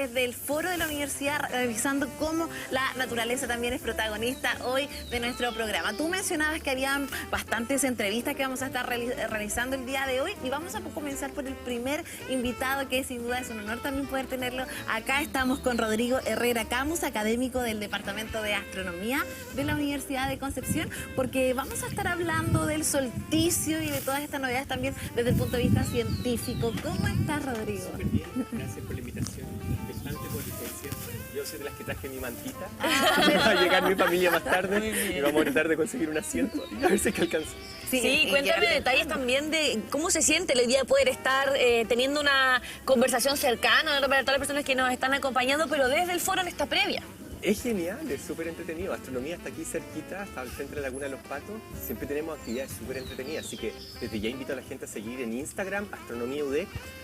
desde el foro de la universidad, revisando cómo la naturaleza también es protagonista hoy de nuestro programa. Tú mencionabas que habían bastantes entrevistas que vamos a estar realizando el día de hoy y vamos a comenzar por el primer invitado, que sin duda es un honor también poder tenerlo acá. Estamos con Rodrigo Herrera Camus, académico del Departamento de Astronomía de la Universidad de Concepción, porque vamos a estar hablando del solsticio y de todas estas novedades también desde el punto de vista científico. ¿Cómo estás, Rodrigo? Súper bien, gracias por la invitación. Expectante por el concierto. Yo soy de las que traje mi mantita. Va a llegar mi familia más tarde y vamos a tratar de conseguir un asiento y a ver si es que alcanza. Sí, cuéntame detalles también de cómo se siente el día de poder estar teniendo una conversación cercana para todas las personas que nos están acompañando, pero desde el foro en esta previa. Es genial, es súper entretenido. Astronomía está aquí cerquita, está al frente de la Laguna de los Patos. Siempre tenemos actividades súper entretenidas, así que desde ya invito a la gente a seguir en Instagram, Astronomía UD.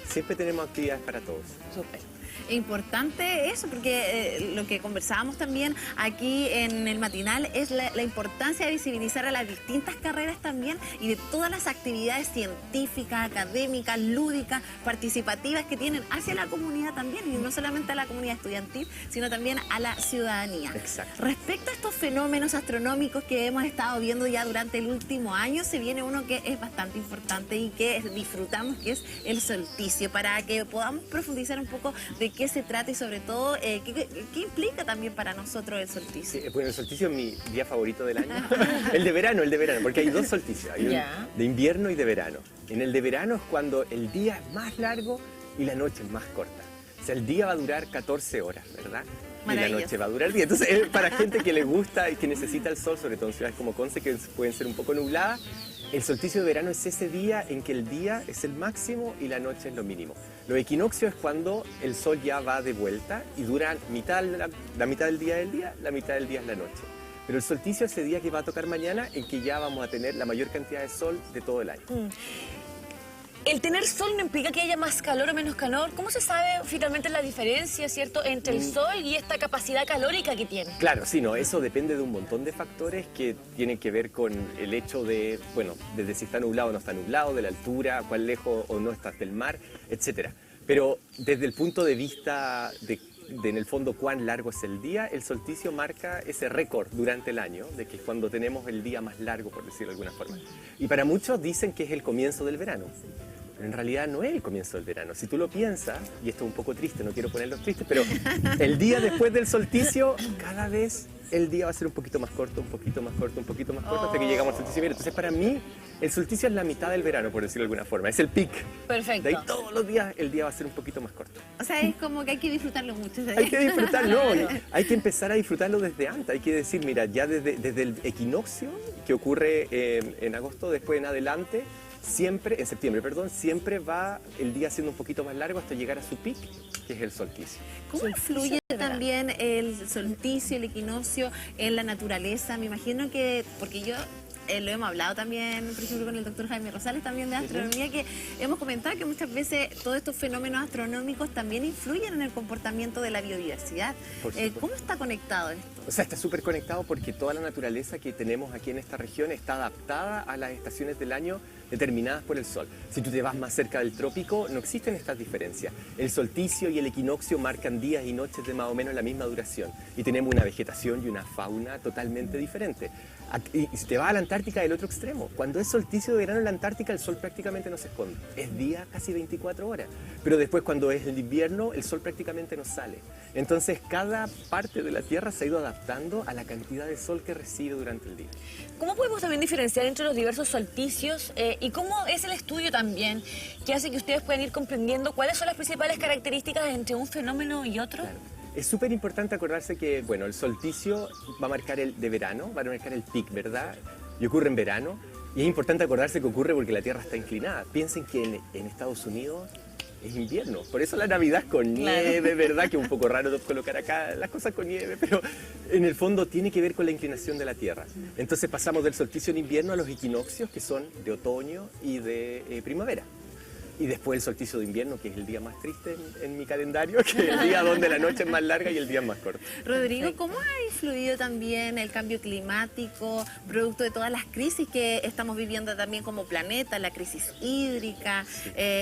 Siempre tenemos actividades para todos. Súper. Importante eso, porque lo que conversábamos también aquí en el matinal es la importancia de visibilizar a las distintas carreras también y de todas las actividades científicas, académicas, lúdicas, participativas que tienen hacia la comunidad también, y no solamente a la comunidad estudiantil, sino también a la ciudadanía. Exacto. Respecto a estos fenómenos astronómicos que hemos estado viendo ya durante el último año, se viene uno que es bastante importante y que disfrutamos, que es el solsticio, para que podamos profundizar un poco de qué se trata y sobre todo qué implica también para nosotros el solsticio. Sí, bueno, el solsticio es mi día favorito del año. El de verano, porque hay dos solsticios, hay de invierno y de verano. En el de verano es cuando el día es más largo y la noche es más corta. O sea, el día va a durar 14 horas, ¿verdad? Y la noche va a durar 10. Entonces, es para gente que le gusta y que necesita el sol, sobre todo en ciudades como Conce, que pueden ser un poco nubladas. El solsticio de verano es ese día en que el día es el máximo y la noche es lo mínimo. Los equinoccios es cuando el sol ya va de vuelta y dura la mitad del día, la mitad del día es la noche. Pero el solsticio es ese día que va a tocar mañana, en que ya vamos a tener la mayor cantidad de sol de todo el año. ¿El tener sol no implica que haya más calor o menos calor? ¿Cómo se sabe finalmente la diferencia, cierto, entre el sol y esta capacidad calórica que tiene? Claro, sí, no, eso depende de un montón de factores que tienen que ver con el hecho de, bueno, desde si está nublado o no está nublado, de la altura, cuán lejos o no estás del mar, etcétera. Pero desde el punto de vista de en el fondo cuán largo es el día, el solsticio marca ese récord durante el año, de que es cuando tenemos el día más largo, por decirlo de alguna forma. Y para muchos dicen que es el comienzo del verano. Pero en realidad no es el comienzo del verano. Si tú lo piensas, y esto es un poco triste, no quiero ponerlos tristes, pero el día después del solsticio, cada vez el día va a ser un poquito más corto, un poquito más corto, un poquito más corto, hasta que llegamos al solsticio. Entonces, para mí, el solsticio es la mitad del verano, por decirlo de alguna forma. Es el pic. Perfecto. De ahí todos los días el día va a ser un poquito más corto. O sea, es como que hay que disfrutarlo mucho. Hay que disfrutarlo, hay que empezar a disfrutarlo desde antes. Hay que decir, mira, ya desde el equinoccio, que ocurre en agosto, después en adelante, siempre, en septiembre, perdón, siempre va el día siendo un poquito más largo hasta llegar a su pic, que es el solsticio. ¿Cómo influye también el solsticio, el equinoccio en la naturaleza? Me imagino que, porque yo lo hemos hablado también, por ejemplo, con el doctor Jaime Rosales, también de astronomía, que hemos comentado que muchas veces todos estos fenómenos astronómicos también influyen en el comportamiento de la biodiversidad. ¿Cómo está conectado esto? O sea, está súper conectado porque toda la naturaleza que tenemos aquí en esta región está adaptada a las estaciones del año determinadas por el sol. Si tú te vas más cerca del trópico, no existen estas diferencias. El solsticio y el equinoccio marcan días y noches de más o menos la misma duración y tenemos una vegetación y una fauna totalmente diferente. Y si te vas a la Antártica, del otro extremo. Cuando es solsticio de verano en la Antártica, el sol prácticamente no se esconde. Es día casi 24 horas. Pero después, cuando es el invierno, el sol prácticamente no sale. Entonces, cada parte de la Tierra se ha ido adaptando a la cantidad de sol que recibe durante el día. ¿Cómo podemos también diferenciar entre los diversos solsticios y cómo es el estudio también que hace que ustedes puedan ir comprendiendo cuáles son las principales características entre un fenómeno y otro? Claro. Es súper importante acordarse que, bueno, el solsticio va a marcar el de verano, va a marcar el pic, ¿verdad? Y ocurre en verano. Y es importante acordarse que ocurre porque la Tierra está inclinada. Piensen que en Estados Unidos es invierno. Por eso la Navidad es con nieve, ¿verdad? Que es un poco raro colocar acá las cosas con nieve, pero en el fondo tiene que ver con la inclinación de la Tierra. Entonces pasamos del solsticio en invierno a los equinoccios, que son de otoño y de primavera. Y después el solsticio de invierno, que es el día más triste en mi calendario, que es el día donde la noche es más larga y el día es más corto. Rodrigo, ¿cómo ha influido también el cambio climático, producto de todas las crisis que estamos viviendo también como planeta, la crisis hídrica,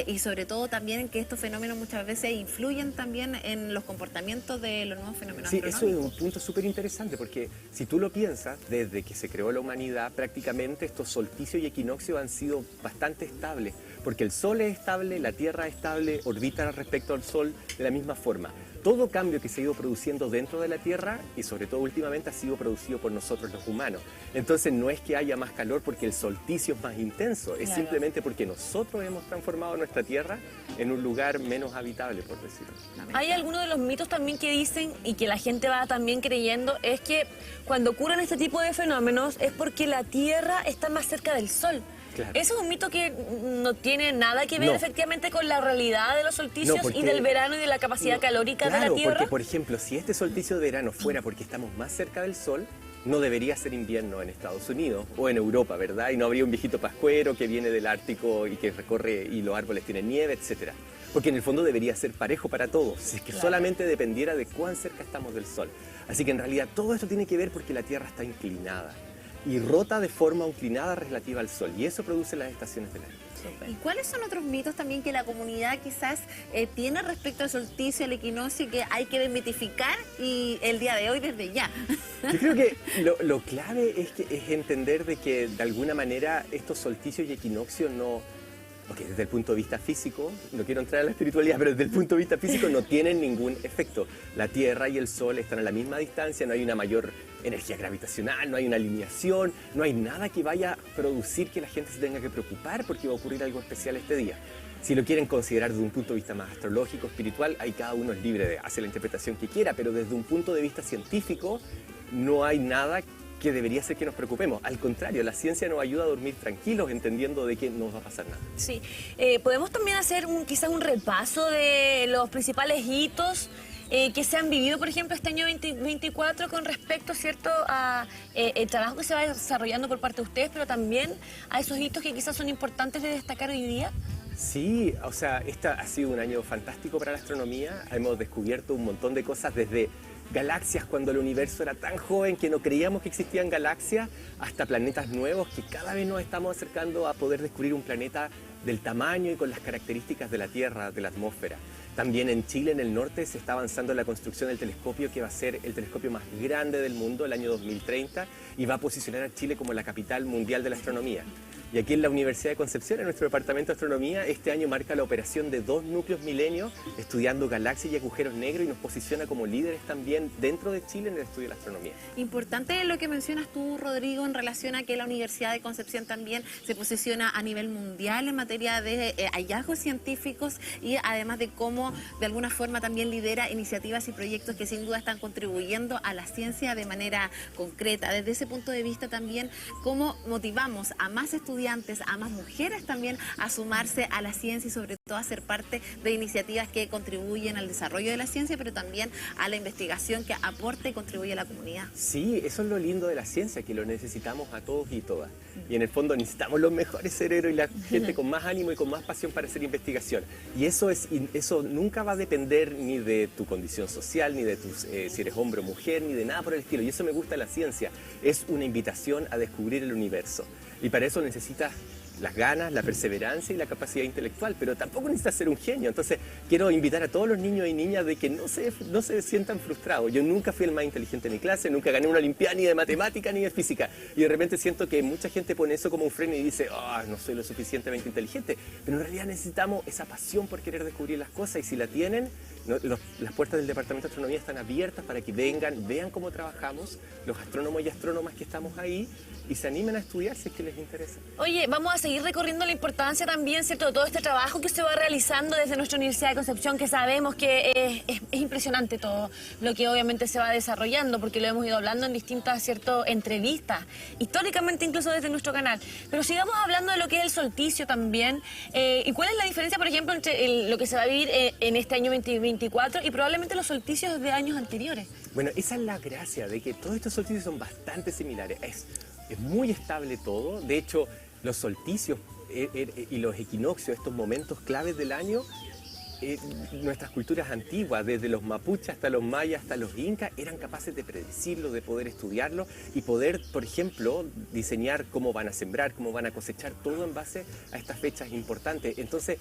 y sobre todo también en que estos fenómenos muchas veces influyen también en los comportamientos de los nuevos fenómenos Sí, eso es astronómicos? un punto súper interesante, porque si tú lo piensas, desde que se creó la humanidad, prácticamente estos solsticios y equinoccios han sido bastante estables, porque el Sol es estable, la Tierra es estable, orbita respecto al Sol de la misma forma. Todo cambio que se ha ido produciendo dentro de la Tierra, y sobre todo últimamente, ha sido producido por nosotros los humanos. Entonces no es que haya más calor porque el solsticio es más intenso, es simplemente porque nosotros hemos transformado nuestra Tierra en un lugar menos habitable, por decirlo. Hay algunos de los mitos también que dicen, y que la gente va también creyendo, es que cuando ocurren este tipo de fenómenos es porque la Tierra está más cerca del Sol. Claro. Ese es un mito que no tiene nada que ver No. efectivamente con la realidad de los solsticios No, porque- y del verano y de la capacidad calórica de la Claro, Tierra. porque por ejemplo, si este solsticio de verano fuera porque estamos más cerca del Sol, no debería ser invierno en Estados Unidos o en Europa, ¿verdad? Y no habría un viejito pascuero que viene del Ártico y que recorre y los árboles tienen nieve, etcétera. Porque en el fondo debería ser parejo para todos, si es que solamente dependiera de cuán cerca estamos del Sol. Así que en realidad todo esto tiene que ver porque la Tierra está inclinada y rota de forma inclinada relativa al Sol, y eso produce las estaciones del año. ¿Y cuáles son otros mitos también que la comunidad quizás tiene respecto al solsticio, al equinoccio, que hay que desmitificar y el día de hoy desde ya? Yo creo que lo clave es entender de que de alguna manera estos solsticios y equinoccios no... Ok, desde el punto de vista físico, no quiero entrar en la espiritualidad, pero desde el punto de vista físico no tienen ningún efecto. La Tierra y el Sol están a la misma distancia, no hay una mayor energía gravitacional, no hay una alineación, no hay nada que vaya a producir que la gente se tenga que preocupar porque va a ocurrir algo especial este día. Si lo quieren considerar desde un punto de vista más astrológico, espiritual, ahí cada uno es libre de hacer la interpretación que quiera, pero desde un punto de vista científico no hay nada que debería ser que nos preocupemos. Al contrario, la ciencia nos ayuda a dormir tranquilos, entendiendo de que no nos va a pasar nada. Sí, podemos también hacer quizás un repaso de los principales hitos que se han vivido, por ejemplo, este año 2024 con respecto, ¿cierto?, a el trabajo que se va desarrollando por parte de ustedes, pero también a esos hitos que quizás son importantes de destacar hoy día. Sí, o sea, este ha sido un año fantástico para la astronomía. Hemos descubierto un montón de cosas, desde galaxias cuando el universo era tan joven que no creíamos que existían galaxias, hasta planetas nuevos que cada vez nos estamos acercando a poder descubrir un planeta del tamaño y con las características de la Tierra, de la atmósfera. También en Chile, en el norte, se está avanzando en la construcción del telescopio que va a ser el telescopio más grande del mundo el año 2030 y va a posicionar a Chile como la capital mundial de la astronomía. Y aquí en la Universidad de Concepción, en nuestro departamento de astronomía, este año marca la operación de 2 núcleos milenios estudiando galaxias y agujeros negros y nos posiciona como líderes también dentro de Chile en el estudio de la astronomía. Importante lo que mencionas tú, Rodrigo, en relación a que la Universidad de Concepción también se posiciona a nivel mundial en materia de hallazgos científicos y además de cómo de alguna forma también lidera iniciativas y proyectos que sin duda están contribuyendo a la ciencia de manera concreta. Desde ese punto de vista también, cómo motivamos a más estudiantes, a más mujeres también a sumarse a la ciencia y sobre todo a ser parte de iniciativas que contribuyen al desarrollo de la ciencia, pero también a la investigación que aporte y contribuye a la comunidad. Sí, eso es lo lindo de la ciencia, que lo necesitamos a todos y todas. Y en el fondo necesitamos los mejores cerebros y la gente con más ánimo y con más pasión para hacer investigación. Y eso nunca va a depender ni de tu condición social, ni de si eres hombre o mujer, ni de nada por el estilo. Y eso me gusta de la ciencia. Es una invitación a descubrir el universo. Y para eso necesitas las ganas, la perseverancia y la capacidad intelectual, pero tampoco necesitas ser un genio. Entonces quiero invitar a todos los niños y niñas de que no se sientan frustrados. Yo nunca fui el más inteligente en mi clase, nunca gané una olimpiada ni de matemática ni de física, y de repente siento que mucha gente pone eso como un freno y dice, no soy lo suficientemente inteligente, pero en realidad necesitamos esa pasión por querer descubrir las cosas, y si la tienen, las puertas del Departamento de Astronomía están abiertas para que vengan, vean cómo trabajamos, los astrónomos y astrónomas que estamos ahí, y se animen a estudiar si es que les interesa. Oye, vamos a seguir recorriendo la importancia también, ¿cierto?, de todo este trabajo que se va realizando desde nuestra Universidad de Concepción, que sabemos que es impresionante todo lo que obviamente se va desarrollando, porque lo hemos ido hablando en distintas, ¿cierto?, entrevistas, históricamente incluso desde nuestro canal. Pero sigamos hablando de lo que es el solsticio también. ¿Y cuál es la diferencia, por ejemplo, entre lo que se va a vivir en este año 2024 y probablemente los solsticios de años anteriores? Bueno, esa es la gracia de que todos estos solsticios son bastante similares. Es muy estable todo. De hecho, los solsticios y los equinoccios, estos momentos claves del año, nuestras culturas antiguas, desde los mapuches hasta los mayas, hasta los incas, eran capaces de predecirlo, de poder estudiarlo y poder, por ejemplo, diseñar cómo van a sembrar, cómo van a cosechar, todo en base a estas fechas importantes. Entonces,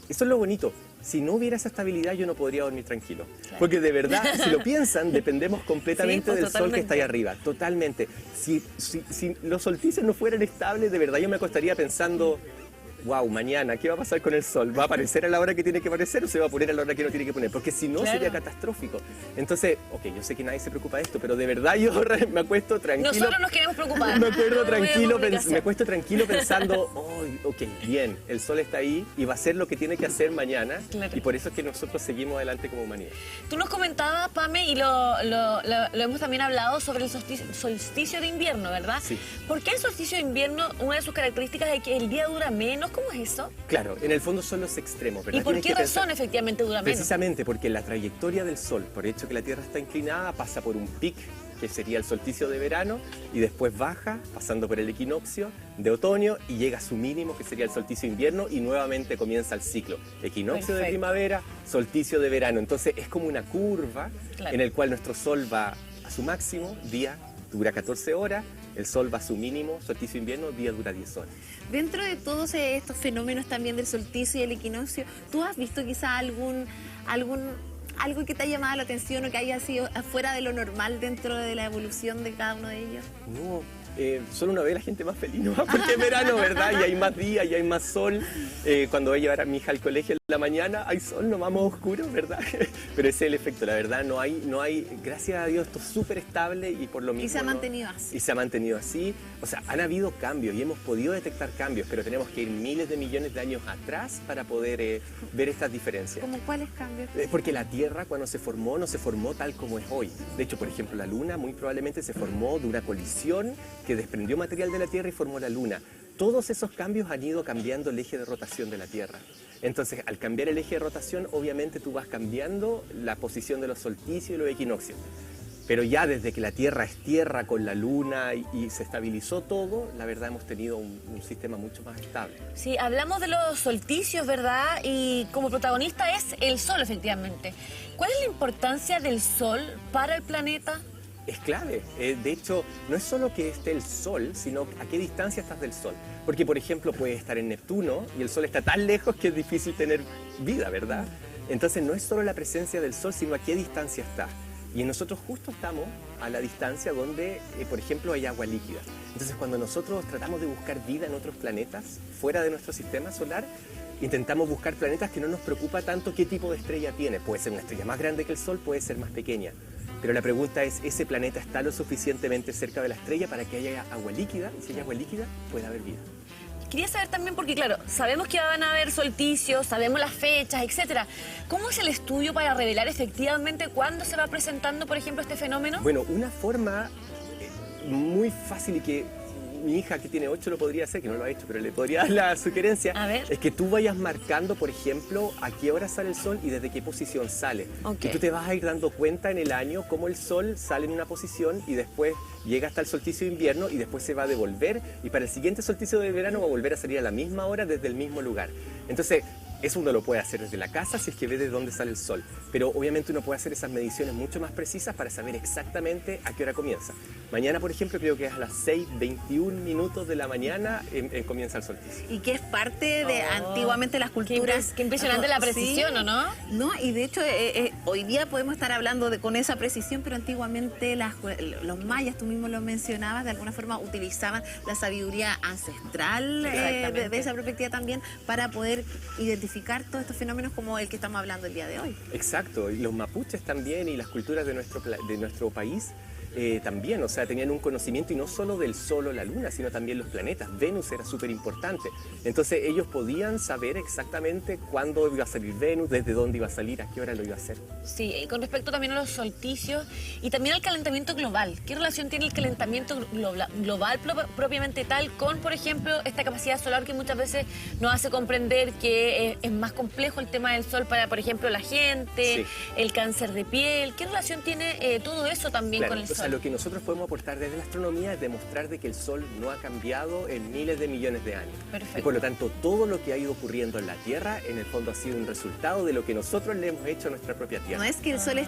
eso es lo bonito. Si no hubiera esa estabilidad, yo no podría dormir tranquilo. Claro. Porque de verdad, si lo piensan, dependemos completamente del sol que está ahí arriba. Totalmente. Si los solsticios no fueran estables, de verdad yo me acostaría pensando... wow, mañana, ¿qué va a pasar con el sol? ¿Va a aparecer a la hora que tiene que aparecer o se va a poner a la hora que no tiene que poner? Porque si no, claro, sería catastrófico. Entonces, ok, yo sé que nadie se preocupa de esto, pero de verdad yo me acuesto tranquilo. Nosotros nos queremos preocupar. Me acuesto tranquilo pensando, oh, ok, bien, el sol está ahí y va a hacer lo que tiene que hacer mañana. Claro. Y por eso es que nosotros seguimos adelante como humanidad. Tú nos comentabas, Pame, y lo hemos también hablado sobre el solsticio de invierno, ¿verdad? Sí. ¿Por qué el solsticio de invierno, una de sus características es que el día dura menos? ¿Cómo es eso? Claro, en el fondo son los extremos, ¿verdad? ¿Y por qué razón efectivamente dura menos? Precisamente porque la trayectoria del Sol, por el hecho que la Tierra está inclinada, pasa por un pic, que sería el solsticio de verano, y después baja, pasando por el equinoccio de otoño, y llega a su mínimo, que sería el solsticio de invierno, y nuevamente comienza el ciclo. Equinoccio de primavera, solsticio de verano. Entonces es como una curva, claro, en el cual nuestro Sol va a su máximo, día dura 14 horas, el sol va a su mínimo, solsticio de invierno, día dura 10 horas. Dentro de todos estos fenómenos también del solsticio y el equinoccio, ¿tú has visto quizá algo que te haya llamado la atención o que haya sido afuera de lo normal dentro de la evolución de cada uno de ellos? No, solo una vez la gente más feliz, ¿no? Porque es verano, ¿verdad? Y hay más días, y hay más sol. Cuando voy a llevar a mi hija al colegio en la mañana, hay sol, no vamos oscuro, ¿verdad? Pero ese es el efecto, la verdad, no hay, gracias a Dios, esto es súper estable y por lo mismo... Y se ha mantenido así. Y se ha mantenido así. O sea, han habido cambios y hemos podido detectar cambios, pero tenemos que ir miles de millones de años atrás para poder ver estas diferencias. ¿Cómo cuáles cambios? Porque la Tierra, cuando se formó, no se formó tal como es hoy. De hecho, por ejemplo, la Luna muy probablemente se formó de una colisión que desprendió material de la Tierra y formó la Luna. Todos esos cambios han ido cambiando el eje de rotación de la Tierra. Entonces, al cambiar el eje de rotación, obviamente tú vas cambiando la posición de los solsticios y los equinoccios. Pero ya desde que la Tierra es Tierra con la Luna y se estabilizó todo, la verdad hemos tenido un sistema mucho más estable. Sí, hablamos de los solsticios, ¿verdad? Y como protagonista es el Sol, efectivamente. ¿Cuál es la importancia del Sol para el planeta? Es clave. De hecho, no es solo que esté el Sol, sino a qué distancia estás del Sol. Porque, por ejemplo, puedes estar en Neptuno y el Sol está tan lejos que es difícil tener vida, ¿verdad? Entonces, no es solo la presencia del Sol, sino a qué distancia está. Y nosotros justo estamos a la distancia donde, por ejemplo, hay agua líquida. Entonces, cuando nosotros tratamos de buscar vida en otros planetas, fuera de nuestro sistema solar, intentamos buscar planetas que no nos preocupa tanto qué tipo de estrella tiene. Puede ser una estrella más grande que el Sol, puede ser más pequeña. Pero la pregunta es, ¿ese planeta está lo suficientemente cerca de la estrella para que haya agua líquida? Y si hay agua líquida, puede haber vida. Quería saber también, porque claro, sabemos que van a haber solsticios, sabemos las fechas, etcétera. ¿Cómo es el estudio para revelar efectivamente cuándo se va presentando, por ejemplo, este fenómeno? Bueno, una forma muy fácil y que mi hija, que tiene 8, lo podría hacer, que no lo ha hecho, pero le podría dar la sugerencia, es que tú vayas marcando, por ejemplo, a qué hora sale el sol y desde qué posición sale. Okay. Y tú te vas a ir dando cuenta en el año cómo el sol sale en una posición y después llega hasta el solsticio de invierno y después se va a devolver y para el siguiente solsticio de verano va a volver a salir a la misma hora desde el mismo lugar. Entonces, eso uno lo puede hacer desde la casa si es que ve de dónde sale el sol. Pero obviamente uno puede hacer esas mediciones mucho más precisas para saber exactamente a qué hora comienza. Mañana, por ejemplo, creo que es a las 6:21 de la mañana comienza el solsticio. Y que es parte de antiguamente las culturas. Qué impresionante la precisión, sí, ¿o no? No, y de hecho hoy día podemos estar hablando con esa precisión, pero antiguamente los mayas, tú mismo lo mencionabas, de alguna forma utilizaban la sabiduría ancestral de esa perspectiva también para poder identificar todos estos fenómenos como el que estamos hablando el día de hoy. Exacto, y los mapuches también y las culturas de nuestro país también, o sea, tenían un conocimiento y no solo del sol o la luna, sino también los planetas. Venus era súper importante. Entonces ellos podían saber exactamente cuándo iba a salir Venus, desde dónde iba a salir, a qué hora lo iba a hacer. Sí, y con respecto también a los solsticios y también al calentamiento global. ¿Qué relación tiene el calentamiento global propiamente tal con, por ejemplo, esta capacidad solar que muchas veces nos hace comprender que es más complejo el tema del sol para, por ejemplo, la gente, el cáncer de piel? ¿Qué relación tiene todo eso también con el sol? sea, sol. lo que nosotros podemos aportar desde la astronomía es demostrar de que el Sol no ha cambiado en miles de millones de años. Perfecto. Y por lo tanto, todo lo que ha ido ocurriendo en la Tierra, en el fondo ha sido un resultado de lo que nosotros le hemos hecho a nuestra propia Tierra. No es que el sol no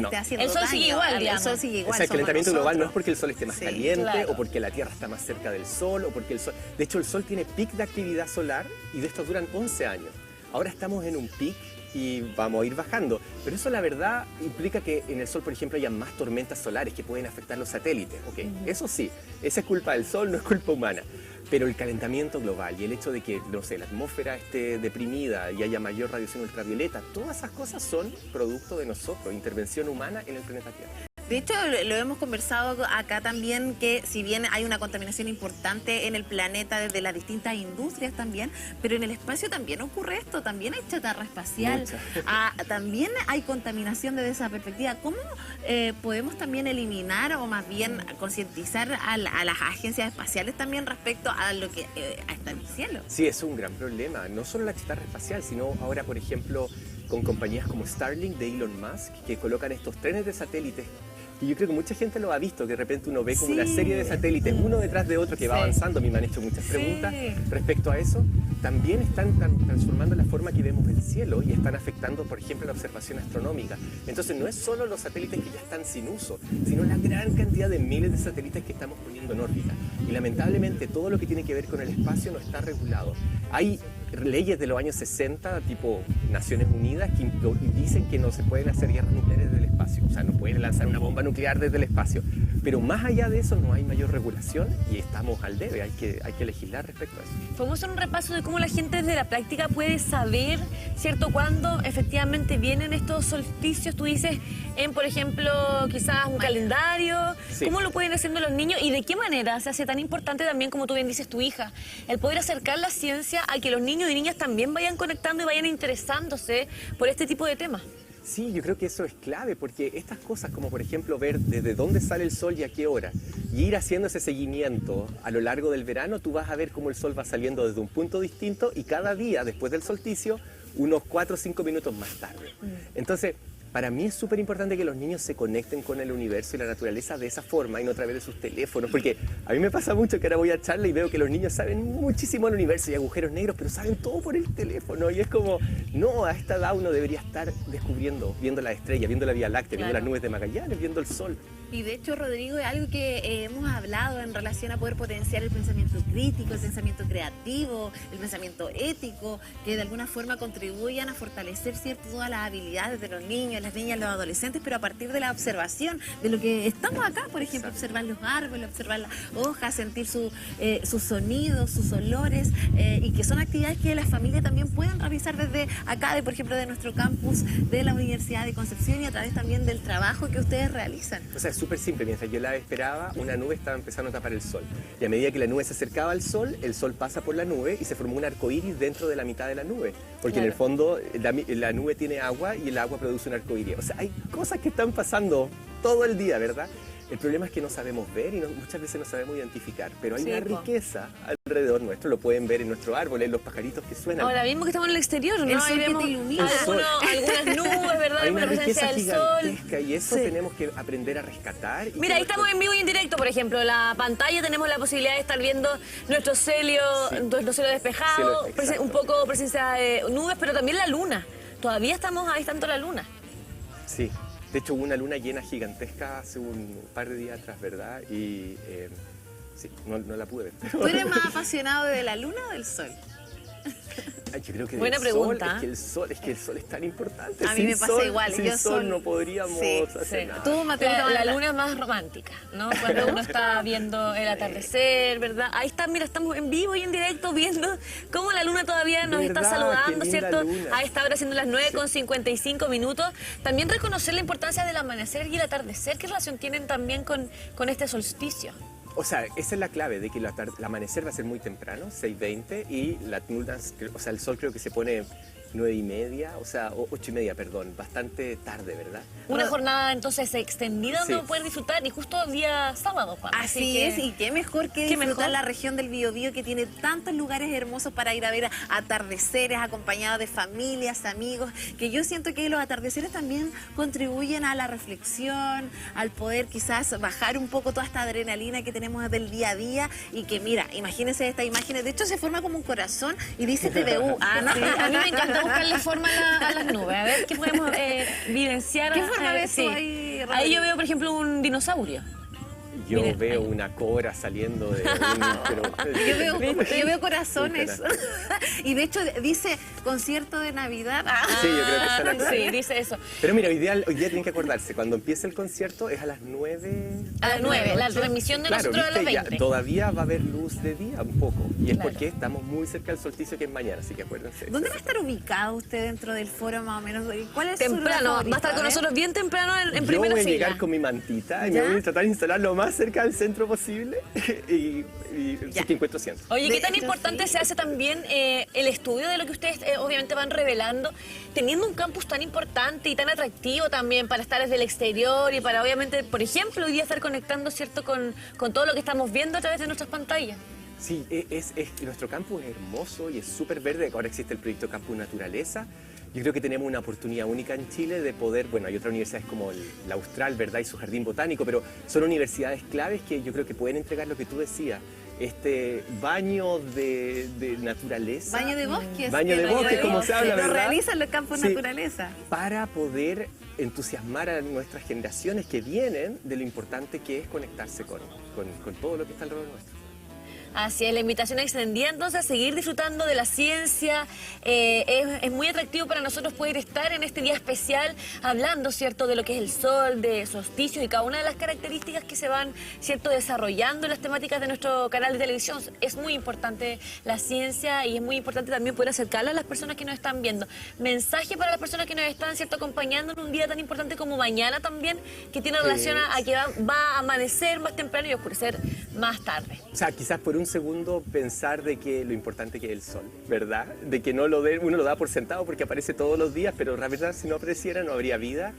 esté haciendo El sol sigue daño, igual, el digamos. sol sigue igual. O sea, el somos calentamiento global no es nosotros. porque el Sol esté más Sí, caliente claro. o porque la Tierra está más cerca del Sol o porque el Sol... De hecho, el Sol tiene pic de actividad solar y de estos duran 11 años. Ahora estamos en un pic y vamos a ir bajando. Pero eso, la verdad, implica que en el Sol, por ejemplo, haya más tormentas solares que pueden afectar los satélites. ¿Okay? Eso sí, esa es culpa del Sol, no es culpa humana. Pero el calentamiento global y el hecho de que, no sé, la atmósfera esté deprimida y haya mayor radiación ultravioleta, todas esas cosas son producto de nosotros, intervención humana en el planeta Tierra. De hecho, lo hemos conversado acá también, que si bien hay una contaminación importante en el planeta desde las distintas industrias también, pero en el espacio también ocurre esto, también hay chatarra espacial, también hay contaminación desde esa perspectiva. ¿Cómo podemos también eliminar o más bien concientizar a las agencias espaciales también respecto a lo que está en el cielo? Sí, es un gran problema, no solo la chatarra espacial, sino ahora, por ejemplo, con compañías como Starlink de Elon Musk, que colocan estos trenes de satélites. Y yo creo que mucha gente lo ha visto, que de repente uno ve como una serie de satélites, uno detrás de otro, que va avanzando. A mí me han hecho muchas preguntas respecto a eso. También están transformando la forma que vemos el cielo y están afectando, por ejemplo, la observación astronómica. Entonces, no es solo los satélites que ya están sin uso, sino la gran cantidad de miles de satélites que estamos poniendo en órbita. Y lamentablemente, todo lo que tiene que ver con el espacio no está regulado. Hay leyes de los años 60, tipo Naciones Unidas, que dicen que no se pueden hacer guerras nucleares desde el espacio. O sea, no pueden lanzar una bomba nuclear desde el espacio. Pero más allá de eso no hay mayor regulación y estamos al debe, hay que legislar respecto a eso. Podemos hacer un repaso de cómo la gente desde la práctica puede saber, ¿cierto?, cuándo efectivamente vienen estos solsticios. Tú dices en, por ejemplo, quizás un calendario. Sí. ¿Cómo lo pueden haciendo los niños y de qué manera se hace tan importante también, como tú bien dices, tu hija, el poder acercar la ciencia a que los niños y niñas también vayan conectando y vayan interesándose por este tipo de temas? Sí, yo creo que eso es clave, porque estas cosas como por ejemplo ver desde dónde sale el sol y a qué hora, y ir haciendo ese seguimiento a lo largo del verano, tú vas a ver cómo el sol va saliendo desde un punto distinto y cada día después del solsticio, unos 4 o 5 minutos más tarde. Entonces, para mí es súper importante que los niños se conecten con el universo y la naturaleza de esa forma y no a través de sus teléfonos, porque a mí me pasa mucho que ahora voy a charla y veo que los niños saben muchísimo del universo y agujeros negros, pero saben todo por el teléfono y es como, no, a esta edad uno debería estar descubriendo, viendo las estrellas, viendo la Vía Láctea, viendo las nubes de Magallanes, viendo el sol. Y de hecho, Rodrigo, es algo que hemos hablado en relación a poder potenciar el pensamiento crítico, el pensamiento creativo, el pensamiento ético, que de alguna forma contribuyan a fortalecer, ¿cierto?, todas las habilidades de los niños, las niñas, los adolescentes, pero a partir de la observación de lo que estamos acá, por ejemplo, observar los árboles, observar las hojas, sentir sus sonidos, sus olores, y que son actividades que las familias también pueden realizar desde acá, por ejemplo, de nuestro campus de la Universidad de Concepción y a través también del trabajo que ustedes realizan. O sea, es súper simple, mientras yo la esperaba, una nube estaba empezando a tapar el sol. Y a medida que la nube se acercaba al sol, el sol pasa por la nube y se formó un arco iris dentro de la mitad de la nube. Porque en el fondo la nube tiene agua y el agua produce un arco iris. O sea, hay cosas que están pasando todo el día, ¿verdad? El problema es que no sabemos ver y muchas veces no sabemos identificar, pero hay una riqueza alrededor nuestro, lo pueden ver en nuestros árboles, en los pajaritos que suenan. Ahora mismo que estamos en el exterior, ¿no? El sol Ahí que vemos te ilumina. algunas nubes, ¿verdad? Hay Por una la presencia riqueza del sol. gigantesca y eso tenemos que aprender a rescatar. Mira, ahí estamos en vivo y en directo, por ejemplo. La pantalla tenemos la posibilidad de estar viendo nuestro cielo despejado, Cielo, un poco presencia de nubes, pero también la luna. Todavía estamos ahí tanto la luna. Sí. De hecho, hubo una luna llena gigantesca hace un par de días atrás, ¿verdad? Y sí, no la pude ver. ¿Tú eres más apasionado de la luna o del sol? Ay, yo creo que Buena del pregunta. Sol, es que el sol es tan importante. A mí me pasa igual. Sin sol no podríamos hacer nada. Tú, Mateo, La luna es más romántica, ¿no? Cuando uno está viendo el atardecer, ¿verdad? Ahí está, mira, estamos en vivo y en directo viendo cómo la luna todavía nos está saludando, ¿cierto? A esta hora, siendo las 9:55 minutos. También reconocer la importancia del amanecer y el atardecer. ¿Qué relación tienen también con este solsticio? O sea, esa es la clave, de que el amanecer va a ser muy temprano, 6:20, y la luna, o sea, el sol creo que se pone 9:30, o sea, 8:30, perdón, bastante tarde, ¿verdad? Una jornada entonces extendida donde Sí. vamos a poder disfrutar y justo día sábado, Juan. Así es, y qué mejor que qué disfrutar mejor. la región del Biobío, que tiene tantos lugares hermosos para ir a ver atardeceres acompañados de familias, amigos, que yo siento que los atardeceres también contribuyen a la reflexión, al poder quizás bajar un poco toda esta adrenalina que tenemos del día a día, y que mira, imagínense estas imágenes, de hecho se forma como un corazón y dice TVU. ¿No? Sí, a mí me encanta buscarle forma a las nubes, a ver qué podemos vivenciar. ¿Qué forma ves tú Sí. ahí, Rodrigo? Ahí yo veo, por ejemplo, un dinosaurio. Yo Miren, veo ahí. una cobra saliendo de Yo veo corazones. Un Y de hecho dice concierto de Navidad. Sí, yo creo que esa es la clave. Sí, dice eso. Pero mira, hoy día tienen que acordarse, cuando empiece el concierto es a las 9. A las 9, la transmisión de Claro, nosotros a las viste, 20. todavía va a haber luz de día un poco. Y es Claro. porque estamos muy cerca del solsticio, que es mañana, así que acuérdense. ¿Dónde va a estar ubicado usted dentro del foro más o menos? ¿Cuál es su lugar Temprano, va favorito? a estar con A ver. nosotros bien temprano en Yo primera voy a fila. llegar con mi mantita y ¿Ya? me voy a tratar de instalar lo más cerca del centro posible y Ya. sí que encuentro siento. Oye, De ¿qué tan hecho, importante sí. se hace también el estudio de lo que ustedes obviamente van revelando, teniendo un campus tan importante y tan atractivo también para estar desde el exterior y para obviamente, por ejemplo, hoy día estar conectando, ¿cierto?, con todo lo que estamos viendo a través de nuestras pantallas? Sí, nuestro campus es hermoso y es súper verde. Ahora existe el proyecto Campus Naturaleza. Yo creo que tenemos una oportunidad única en Chile de poder, bueno, hay otras universidades como la Austral, ¿verdad?, y su jardín botánico, pero son universidades claves que yo creo que pueden entregar lo que tú decías, este baño de naturaleza. Baño de bosques. Baño de que bosques, como se habla, Lo ¿verdad? realizan los campos Sí. naturaleza. Para poder entusiasmar a nuestras generaciones que vienen de lo importante que es conectarse con todo lo que está alrededor nuestro. Así es, la invitación extendida entonces a seguir disfrutando de la ciencia. Es muy atractivo para nosotros poder estar en este día especial hablando, ¿cierto?, de lo que es el sol, de solsticios y cada una de las características que se van, ¿cierto?, desarrollando en las temáticas de nuestro canal de televisión. Es muy importante la ciencia y es muy importante también poder acercarla a las personas que nos están viendo. Mensaje para las personas que nos están, ¿cierto?, acompañando en un día tan importante como mañana también, que tiene relación a que va a amanecer más temprano y oscurecer más tarde. O sea, quizás por un segundo pensar de que lo importante que es el sol, ¿verdad? De que no uno lo da por sentado porque aparece todos los días, pero la verdad si no apareciera no habría vida.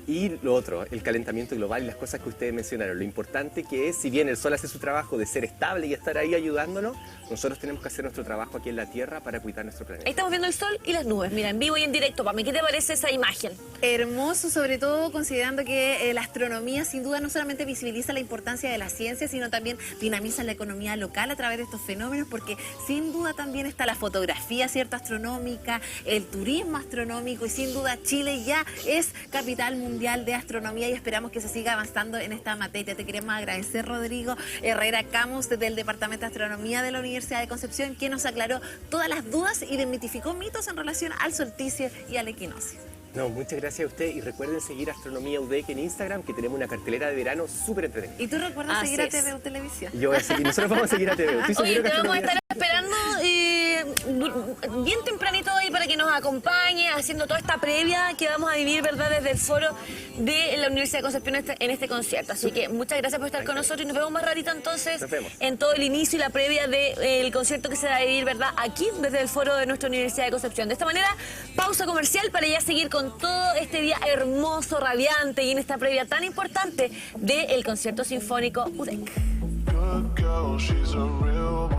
Y lo otro, el calentamiento global y las cosas que ustedes mencionaron, lo importante que es, si bien el sol hace su trabajo de ser estable y estar ahí ayudándonos, nosotros tenemos que hacer nuestro trabajo aquí en la Tierra para cuidar nuestro Ahí planeta. estamos viendo el sol y las nubes, mira, en vivo y en directo. Pame, ¿qué te parece esa imagen? Hermoso, sobre todo considerando que la astronomía sin duda no solamente visibiliza la importancia de la ciencia, sino también dinamiza la economía local a través de estos fenómenos, porque sin duda también está la fotografía, ¿cierto?, astronómica, el turismo astronómico, y sin duda Chile ya es capital mundial de astronomía y esperamos que se siga avanzando en esta materia. Te queremos agradecer, Rodrigo Herrera Camus, del Departamento de Astronomía de la Universidad de Concepción, que nos aclaró todas las dudas y desmitificó mitos en relación al solsticio y al equinoccio. No, muchas gracias a usted y recuerden seguir Astronomía UDEC en Instagram, que tenemos una cartelera de verano súper entretenida. ¿Y tú recuerdas Así seguir a es. TVU Televisión? Y yo voy a seguir, nosotros vamos a seguir a TV. Estoy Oye, seguro que te vamos a Astronomía- estar esperando bien tempranito ahí para que nos acompañe haciendo toda esta previa que vamos a vivir, ¿verdad?, desde el foro de la Universidad de Concepción en este concierto. Así que muchas gracias por estar con nosotros y nos vemos más ratito entonces Nos vemos. en todo el inicio y la previa del concierto que se va a vivir, ¿verdad?, aquí desde el foro de nuestra Universidad de Concepción. De esta manera, pausa comercial para ya seguir con todo este día hermoso, radiante y en esta previa tan importante del concierto sinfónico UDEC. Good girl, she's a real